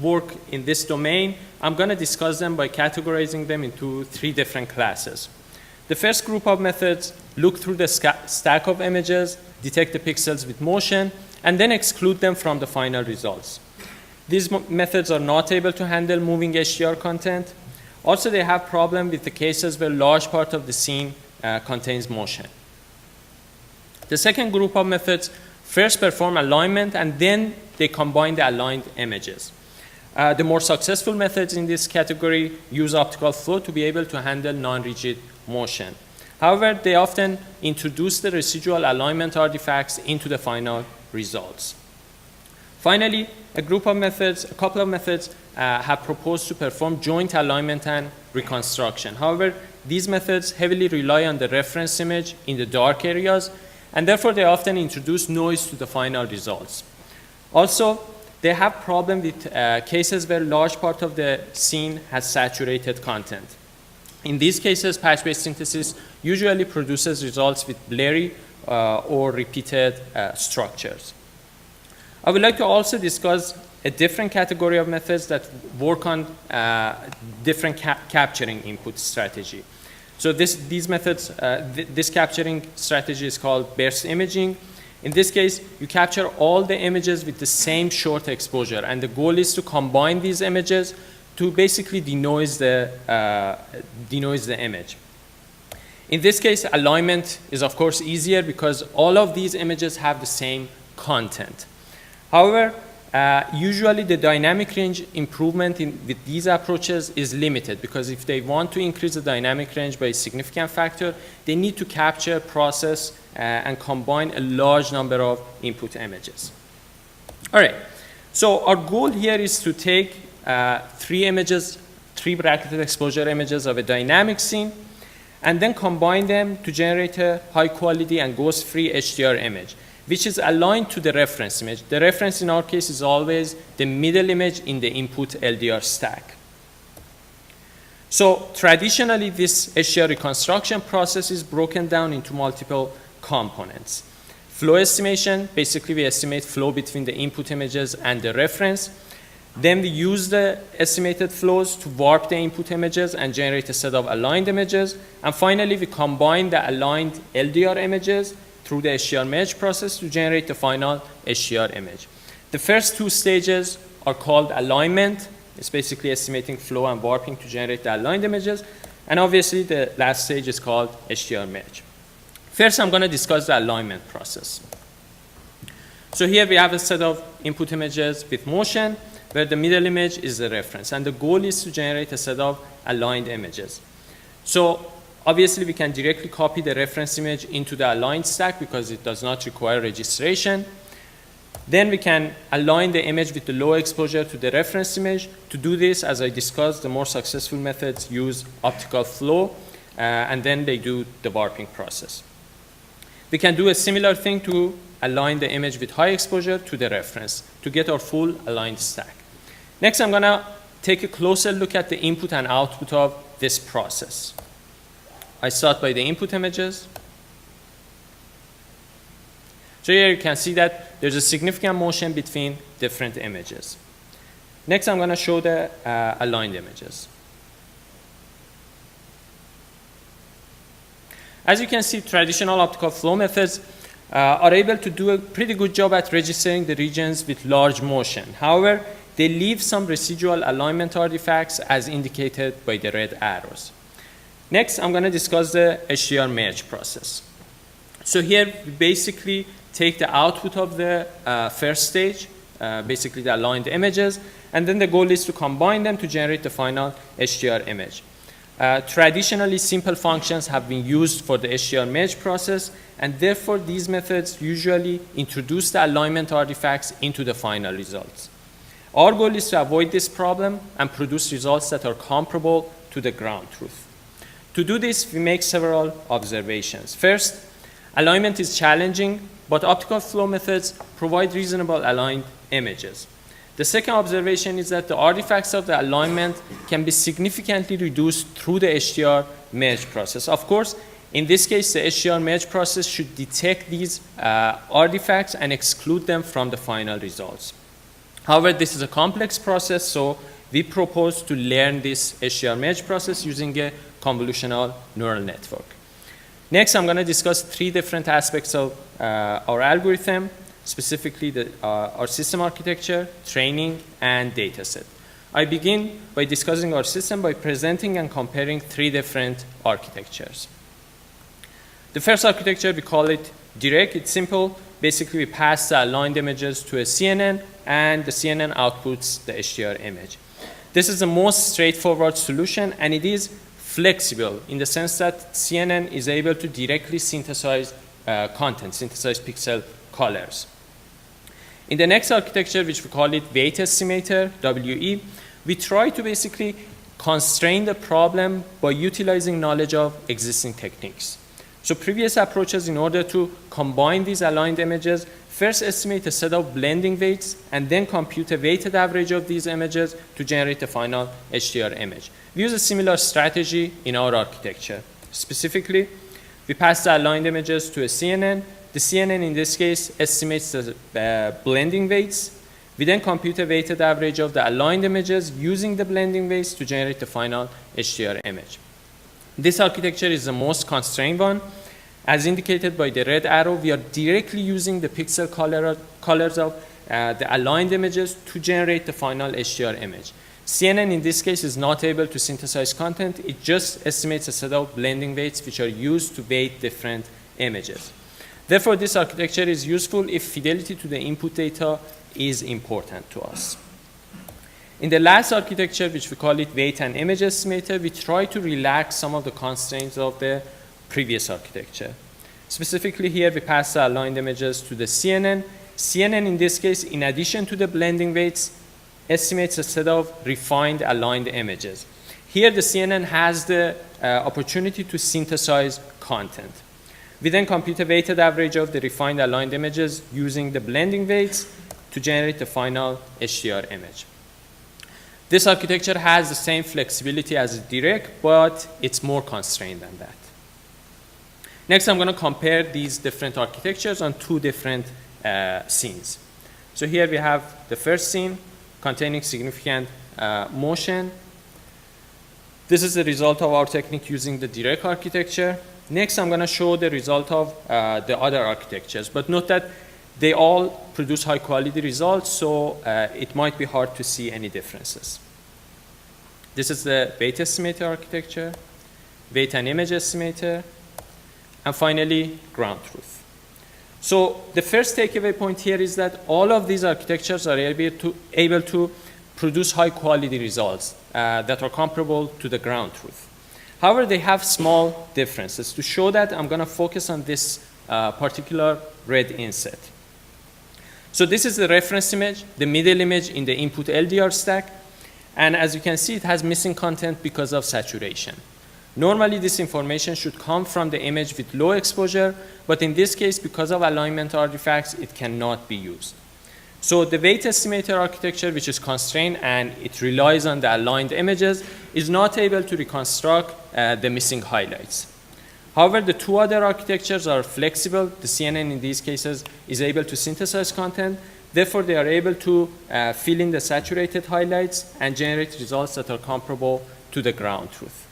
work in this domain. I'm going to discuss them by categorizing them into 3 different classes. The first group of methods look through the stack of images, detect the pixels with motion, and then exclude them from the final results. These methods are not able to handle moving HDR content. Also, they have problems with the cases where large part of the scene contains motion. The second group of methods first perform alignment, and then they combine the aligned images. The more successful methods in this category use optical flow to be able to handle non-rigid motion. However, they often introduce the residual alignment artifacts into the final results. Finally, a couple of methods have proposed to perform joint alignment and reconstruction. However, these methods heavily rely on the reference image in the dark areas, and therefore they often introduce noise to the final results. Also, they have problem with cases where large part of the scene has saturated content. In these cases, patch-based synthesis usually produces results with blurry or repeated structures. I would like to also discuss a different category of methods that work on different capturing input strategy. So these methods, this capturing strategy is called burst imaging. In this case, you capture all the images with the same short exposure, and the goal is to combine these images to basically denoise the image. In this case, alignment is of course easier because all of these images have the same content. However, usually the dynamic range improvement with these approaches is limited, because if they want to increase the dynamic range by a significant factor, they need to capture, process, and combine a large number of input images. All right, so our goal here is to take three bracketed exposure images of a dynamic scene, and then combine them to generate a high quality and ghost-free HDR image, which is aligned to the reference image. The reference in our case is always the middle image in the input LDR stack. So traditionally, this HDR reconstruction process is broken down into multiple components. Flow estimation, basically we estimate flow between the input images and the reference. Then we use the estimated flows to warp the input images and generate a set of aligned images. And finally, we combine the aligned LDR images through the HDR merge process to generate the final HDR image. The first two stages are called alignment. It's basically estimating flow and warping to generate the aligned images. And obviously, the last stage is called HDR merge. First, I'm going to discuss the alignment process. So here we have a set of input images with motion, where the middle image is the reference. And the goal is to generate a set of aligned images. So obviously, we can directly copy the reference image into the aligned stack because it does not require registration. Then we can align the image with the low exposure to the reference image. To do this, as I discussed, the more successful methods use optical flow, and then they do the warping process. We can do a similar thing to align the image with high exposure to the reference to get our full aligned stack. Next, I'm going to take a closer look at the input and output of this process. I start by the input images. So here you can see that there's a significant motion between different images. Next, I'm going to show the aligned images. As you can see, traditional optical flow methods are able to do a pretty good job at registering the regions with large motion. However, they leave some residual alignment artifacts as indicated by the red arrows. Next, I'm going to discuss the HDR merge process. So here, we basically take the output of the first stage, basically the aligned images, and then the goal is to combine them to generate the final HDR image. Traditionally, simple functions have been used for the HDR merge process, and therefore these methods usually introduce the alignment artifacts into the final results. Our goal is to avoid this problem and produce results that are comparable to the ground truth. To do this, we make several observations. First, alignment is challenging, but optical flow methods provide reasonable aligned images. The second observation is that the artifacts of the alignment can be significantly reduced through the HDR merge process. Of course, in this case, the HDR merge process should detect these artifacts and exclude them from the final results. However, this is a complex process, so we propose to learn this HDR merge process using a convolutional neural network. Next, I'm going to discuss three different aspects of our algorithm, specifically our system architecture, training, and dataset. I begin by discussing our system by presenting and comparing three different architectures. The first architecture, we call it direct. It's simple. Basically, we pass the aligned images to a CNN, and the CNN outputs the HDR image. This is the most straightforward solution, and it is flexible in the sense that CNN is able to directly synthesize content, synthesize pixel colors. In the next architecture, which we call it weight estimator, WE, we try to basically constrain the problem by utilizing knowledge of existing techniques. So previous approaches, in order to combine these aligned images, first estimate a set of blending weights and then compute a weighted average of these images to generate the final HDR image. We use a similar strategy in our architecture. Specifically, we pass the aligned images to a CNN. The CNN in this case estimates the blending weights. We then compute a weighted average of the aligned images using the blending weights to generate the final HDR image. This architecture is the most constrained one. As indicated by the red arrow, we are directly using the pixel colors of the aligned images to generate the final HDR image. CNN in this case is not able to synthesize content. It just estimates a set of blending weights which are used to weight different images. Therefore, this architecture is useful if fidelity to the input data is important to us. In the last architecture, which we call it weight and image estimator, we try to relax some of the constraints of the previous architecture. Specifically here, we pass the aligned images to the CNN. CNN in this case, in addition to the blending weights, estimates a set of refined aligned images. Here, the CNN has the opportunity to synthesize content. We then compute a weighted average of the refined aligned images using the blending weights to generate the final HDR image. This architecture has the same flexibility as direct, but it's more constrained than that. Next, I'm going to compare these different architectures on two different scenes. So here we have the first scene containing significant motion. This is the result of our technique using the direct architecture. Next, I'm going to show the result of the other architectures. But note that they all produce high quality results, so it might be hard to see any differences. This is the weight estimator architecture, weight and image estimator, and finally, ground truth. So the first takeaway point here is that all of these architectures are able to produce high quality results that are comparable to the ground truth. However, they have small differences. To show that, I'm going to focus on this particular red inset. So this is the reference image, the middle image in the input LDR stack. And as you can see, it has missing content because of saturation. Normally, this information should come from the image with low exposure, but in this case, because of alignment artifacts, it cannot be used. So the weight estimator architecture, which is constrained and it relies on the aligned images, is not able to reconstruct the missing highlights. However, the two other architectures are flexible. The CNN in these cases is able to synthesize content. Therefore, they are able to fill in the saturated highlights and generate results that are comparable to the ground truth.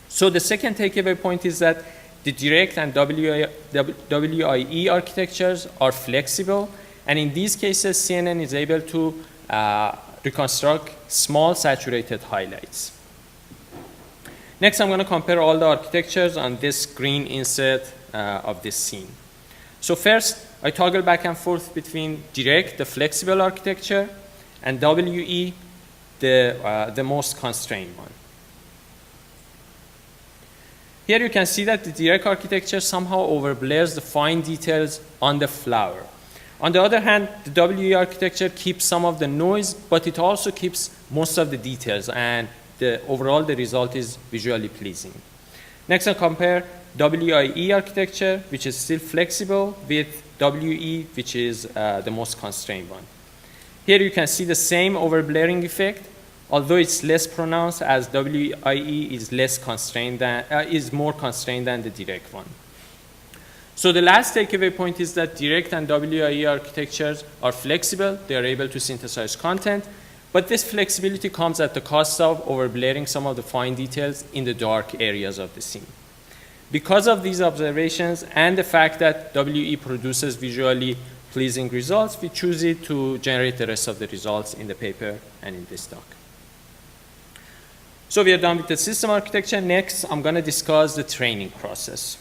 So the second takeaway point is that the direct and WIE architectures are flexible. And in these cases, CNN is able to reconstruct small saturated highlights. Next, I'm going to compare all the architectures on this green inset of this scene. So first, I toggle back and forth between direct, the flexible architecture, and WE, the most constrained one. Here you can see that the direct architecture somehow overblurs the fine details on the flower. On the other hand, the WE architecture keeps some of the noise, but it also keeps most of the details, and overall the result is visually pleasing. Next, I'll compare WIE architecture, which is still flexible, with WE, which is the most constrained one. Here you can see the same overblurring effect, although it's less pronounced, as WIE is more constrained than the direct one. So the last takeaway point is that direct and WIE architectures are flexible. They are able to synthesize content, but this flexibility comes at the cost of overblurring some of the fine details in the dark areas of the scene. Because of these observations and the fact that WE produces visually pleasing results, we choose it to generate the rest of the results in the paper and in this doc. So we are done with the system architecture. Next, I'm going to discuss the training process.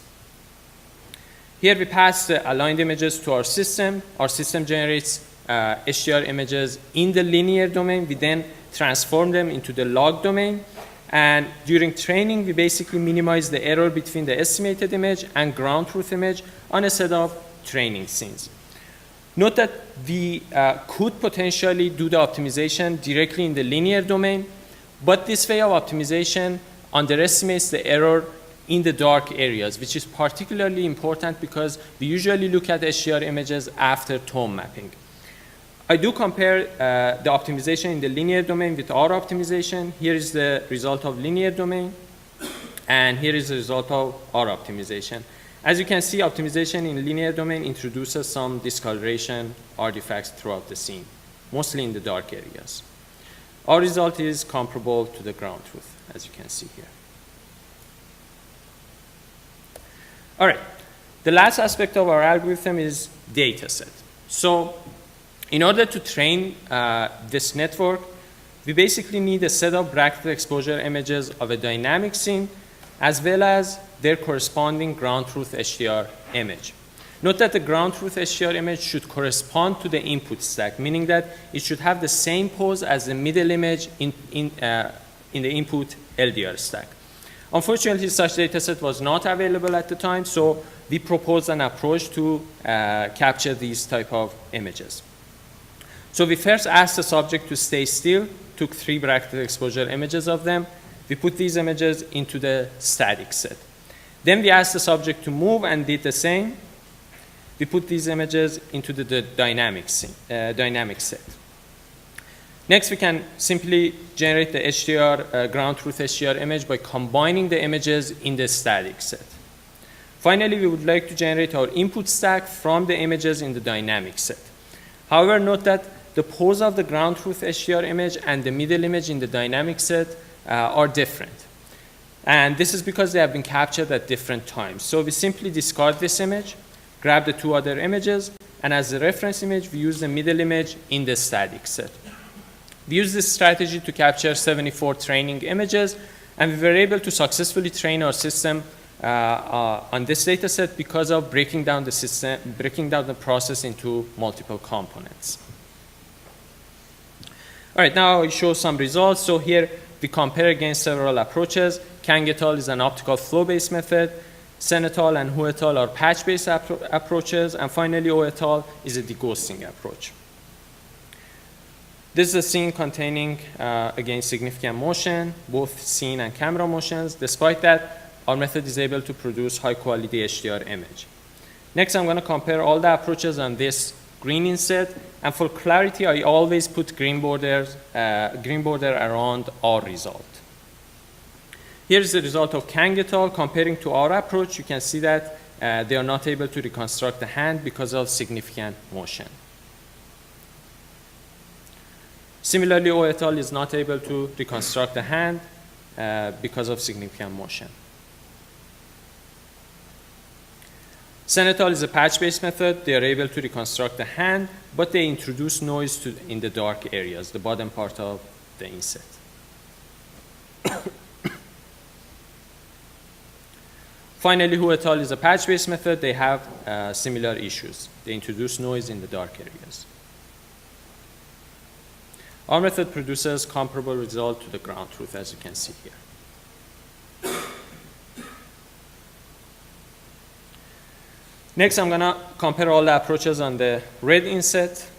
Here we pass the aligned images to our system. Our system generates HDR images in the linear domain. We then transform them into the log domain. And during training, we basically minimize the error between the estimated image and ground truth image on a set of training scenes. Note that we could potentially do the optimization directly in the linear domain, but this way of optimization underestimates the error in the dark areas, which is particularly important because we usually look at HDR images after tone mapping. I do compare the optimization in the linear domain with our optimization. Here is the result of linear domain, and here is the result of our optimization. As you can see, optimization in linear domain introduces some discoloration artifacts throughout the scene, mostly in the dark areas. Our result is comparable to the ground truth, as you can see here. All right, the last aspect of our algorithm is data set. So in order to train this network, we basically need a set of bracketed exposure images of a dynamic scene as well as their corresponding ground truth HDR image. Note that the ground truth HDR image should correspond to the input stack, meaning that it should have the same pose as the middle image in the input LDR stack. Unfortunately, such data set was not available at the time, so we proposed an approach to capture these type of images. So we first asked the subject to stay still, took 3 bracketed exposure images of them. We put these images into the static set. Then we asked the subject to move and did the same. We put these images into the dynamic set. Next, we can simply generate the HDR, ground truth HDR image by combining the images in the static set. Finally, we would like to generate our input stack from the images in the dynamic set. However, note that the pose of the ground truth HDR image and the middle image in the dynamic set are different. And this is because they have been captured at different times. So we simply discard this image, grab the 2 other images, and as the reference image, we use the middle image in the static set. We use this strategy to capture 74 training images, and we were able to successfully train our system on this data set because of breaking down the process into multiple components. All right, now I'll show some results. So here we compare against several approaches. Kang et al. Is an optical flow-based method. Sen et al. And Hu et al. Are patch-based approaches. And finally, O et al. Is a deghosting approach. This is a scene containing, again, significant motion, both scene and camera motions. Despite that, our method is able to produce high-quality HDR image. Next, I'm going to compare all the approaches on this green inset. And for clarity, I always put green border around our result. Here's the result of Kang et al. Comparing to our approach, you can see that they are not able to reconstruct the hand because of significant motion. Similarly, O et al. Is not able to reconstruct the hand because of significant motion. Sen et al. Is a patch-based method. They are able to reconstruct the hand, but they introduce noise in the dark areas, the bottom part of the inset. Finally, Hu et al. Is a patch-based method. They have similar issues. They introduce noise in the dark areas. Our method produces comparable result to the ground truth, as you can see here. Next, I'm going to compare all the approaches on the red inset.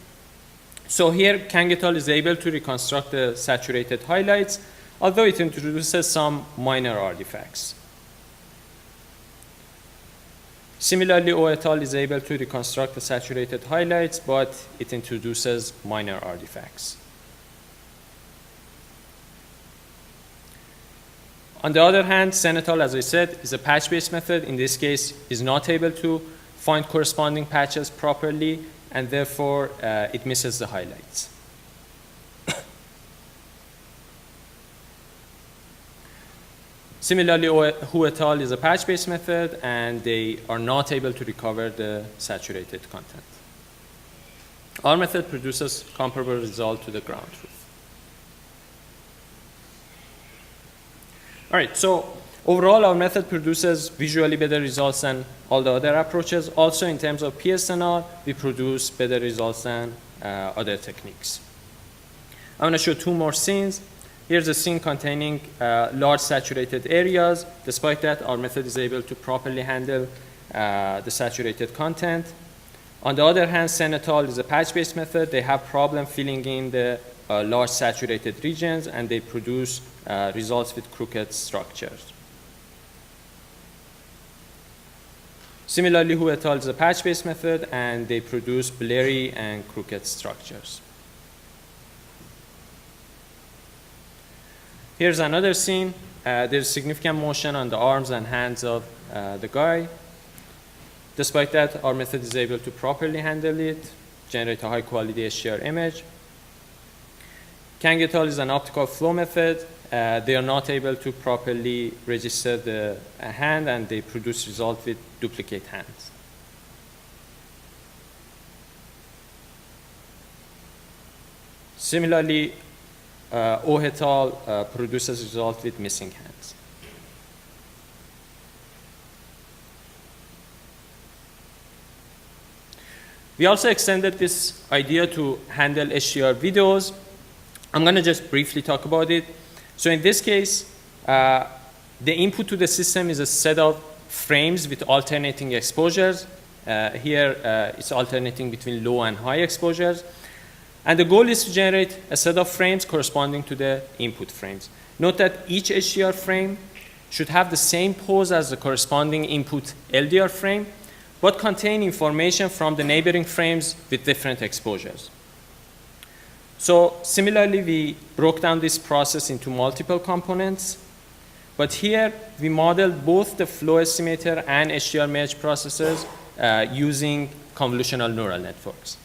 So here, Kang et al. Is able to reconstruct the saturated highlights, although it introduces some minor artifacts. Similarly, O et al. Is able to reconstruct the saturated highlights, but it introduces minor artifacts. On the other hand, Sen et al., as I said, is a patch-based method. In this case, is not able to find corresponding patches properly, and therefore it misses the highlights. Similarly, Hu et al. Is a patch-based method, and they are not able to recover the saturated content. Our method produces comparable result to the ground truth. All right, so overall, our method produces visually better results than all the other approaches. Also, in terms of PSNR, we produce better results than other techniques. I'm going to show 2 more scenes. Here's a scene containing large saturated areas. Despite that, our method is able to properly handle the saturated content. On the other hand, Sen et al. Is a patch-based method. They have problem filling in the large saturated regions, and they produce results with crooked structures. Similarly, Hu et al. Is a patch-based method, and they produce blurry and crooked structures. Here's another scene. There's significant motion on the arms and hands of the guy. Despite that, our method is able to properly handle it, generate a high-quality HDR image. Kang et al. Is an optical flow method. They are not able to properly register the hand, and they produce results with duplicate hands. Similarly, Oh et al. Produces results with missing hands. We also extended this idea to handle HDR videos. I'm going to just briefly talk about it. So in this case, the input to the system is a set of frames with alternating exposures. Here, it's alternating between low and high exposures. And the goal is to generate a set of frames corresponding to the input frames. Note that each HDR frame should have the same pose as the corresponding input LDR frame, but contain information from the neighboring frames with different exposures. So similarly, we broke down this process into multiple components, but here we modeled both the flow estimator and HDR merge processes using convolutional neural networks.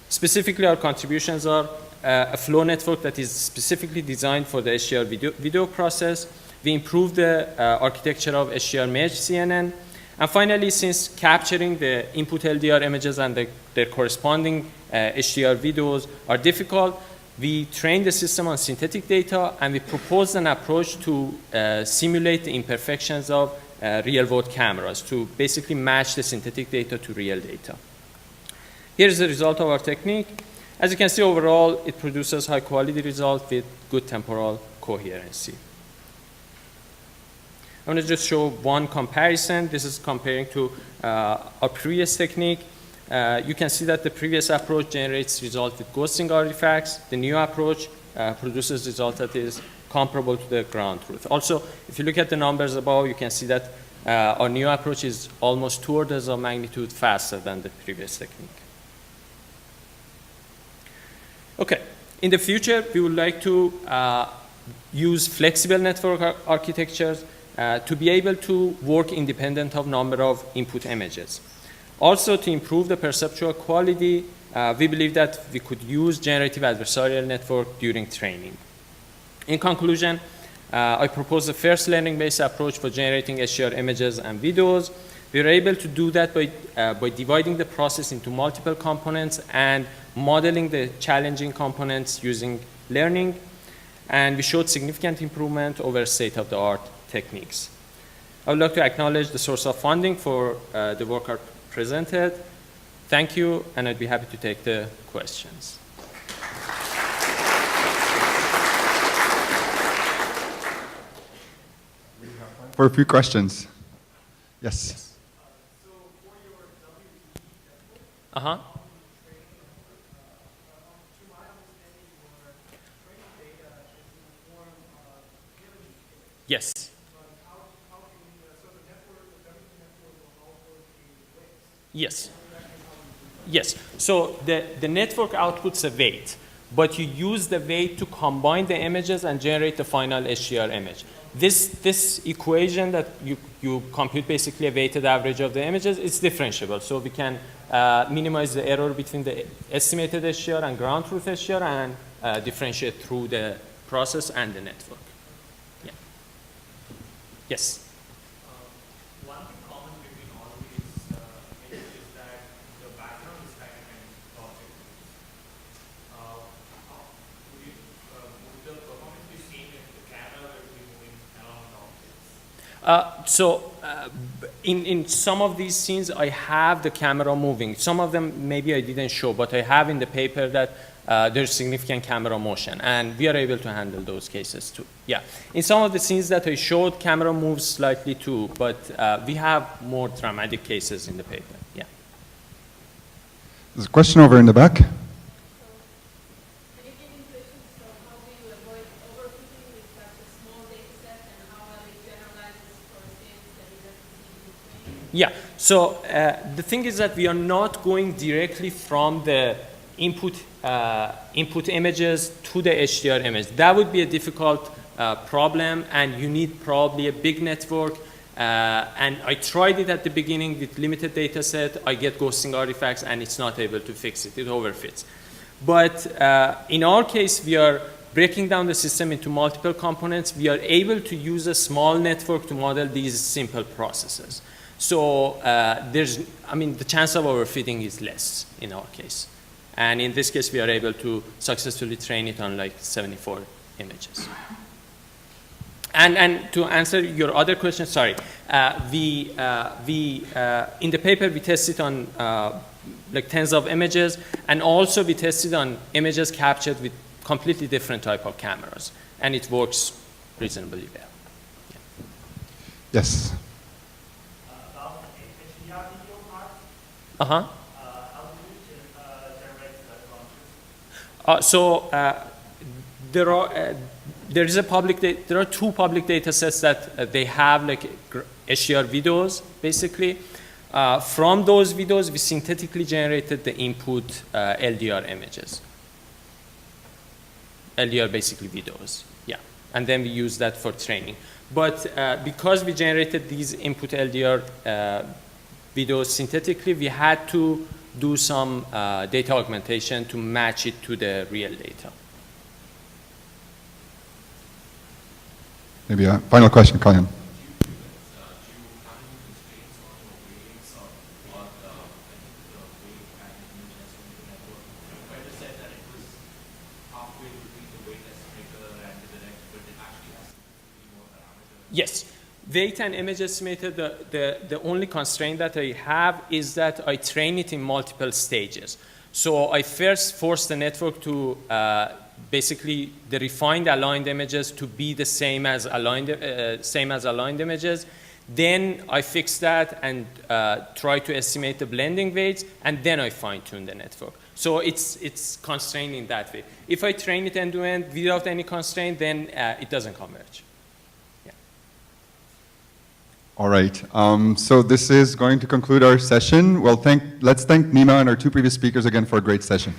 Specifically, our contributions are a flow network that is specifically designed for the HDR video process. We improved the architecture of HDR merge CNN. And finally, since capturing the input LDR images and their corresponding HDR videos are difficult, we trained the system on synthetic data, and we proposed an approach to simulate the imperfections of real-world cameras to basically match the synthetic data to real data. Here's the result of our technique. As you can see, overall, it produces high-quality results with good temporal coherency. I'm going to just show one comparison. This is comparing to our previous technique. You can see that the previous approach generates results with ghosting artifacts. The new approach produces results that is comparable to the ground truth. Also, if you look at the numbers above, you can see that our new approach is almost 2 orders of magnitude faster than the previous technique. Okay, in the future, we would like to use flexible network architectures to be able to work independent of number of input images. Also, to improve the perceptual quality, we believe that we could use generative adversarial network during training. In conclusion, I propose the first learning-based approach for generating HDR images and videos. We were able to do that by dividing the process into multiple components and modeling the challenging components using learning. And we showed significant improvement over state-of-the-art techniques. I would like to acknowledge the source of funding for the work I presented. Thank you, and I'd be happy to take the questions. For a few questions. Yes. Uh-huh. Yes. Yes. Yes. So the network outputs a weight, but you use the weight to combine the images and generate the final HDR image. This equation that you compute basically a weighted average of the images, it's differentiable. So we can minimize the error between the estimated HDR and ground truth HDR and differentiate through the process and the network. Yeah. Yes. One thing common between all these images is that the background is kind of object. Would the performance be seen if the camera were to be moving along the objects? In some of these scenes, I have the camera moving. Some of them maybe I didn't show, but I have in the paper that there's significant camera motion, and we are able to handle those cases too. Yeah. In some of the scenes that I showed, camera moves slightly too, but we have more dramatic cases in the paper. Yeah. There's a question over in the back. Yeah, so the thing is that we are not going directly from the input images to the HDR image. That would be a difficult problem, and you need probably a big network. And I tried it at the beginning with limited data set. I get ghosting artifacts, and it's not able to fix it. It overfits. But in our case, we are breaking down the system into multiple components. We are able to use a small network to model these simple processes. So the chance of overfitting is less in our case. And in this case, we are able to successfully train it on like 74 images. And to answer your other question, sorry, in the paper we tested on like tens of images, and also we tested on images captured with completely different type of cameras, and it works reasonably well. Yeah. Yes. About the HDR video part, Uh-huh. how do you generate that launches? There are two public data sets that they have like HDR videos, basically. From those videos, we synthetically generated the input LDR images. LDR basically videos, yeah. And then we use that for training. But because we generated these input LDR videos synthetically, we had to do some data augmentation to match it to the real data. Maybe a final question, Kalyan. Yes, weight and image estimator, the only constraint that I have is that I train it in multiple stages. So I first force the network to basically the refined aligned images to be the same as aligned images. Then I fix that and try to estimate the blending weights, and then I fine tune the network. So it's constrained in that way. If I train it end to end without any constraint, then it doesn't converge. All right, so this is going to conclude our session. Well, let's thank Nima and our two previous speakers again for a great session.